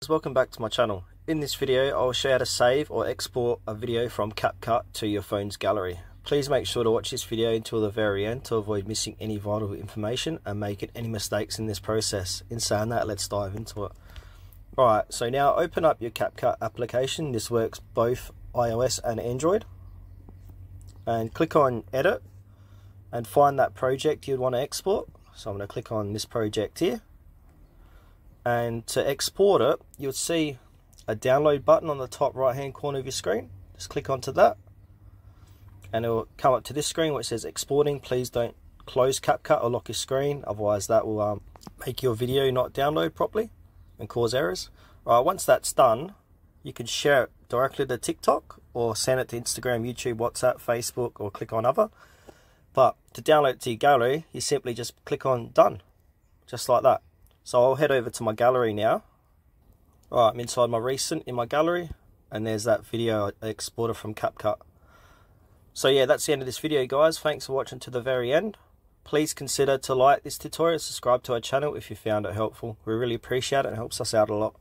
guys, welcome back to my channel. In this video I'll show you how to save or export a video from CapCut to your phone's gallery. Please make sure to watch this video until the very end to avoid missing any vital information and making any mistakes in this process. In saying that, let's dive into it. Alright, so now open up your CapCut application. This works both iOS and Android. And click on Edit and find that project you'd want to export. So I'm going to click on this project here. And to export it, you'll see a download button on the top right hand corner of your screen. Just click onto that and it will come up to this screen which says exporting. Please don't close CapCut or lock your screen, otherwise that will make your video not download properly and cause errors. Right, once that's done, you can share it directly to TikTok or send it to Instagram, YouTube, WhatsApp, Facebook, or click on other. But to download it to your gallery, you simply just click on done, just like that. So I'll head over to my gallery now. Alright, I'm inside my recent in my gallery, and there's that video I exported from CapCut. So yeah, that's the end of this video, guys. Thanks for watching to the very end. Please consider to like this tutorial, subscribe to our channel if you found it helpful. We really appreciate it and it helps us out a lot.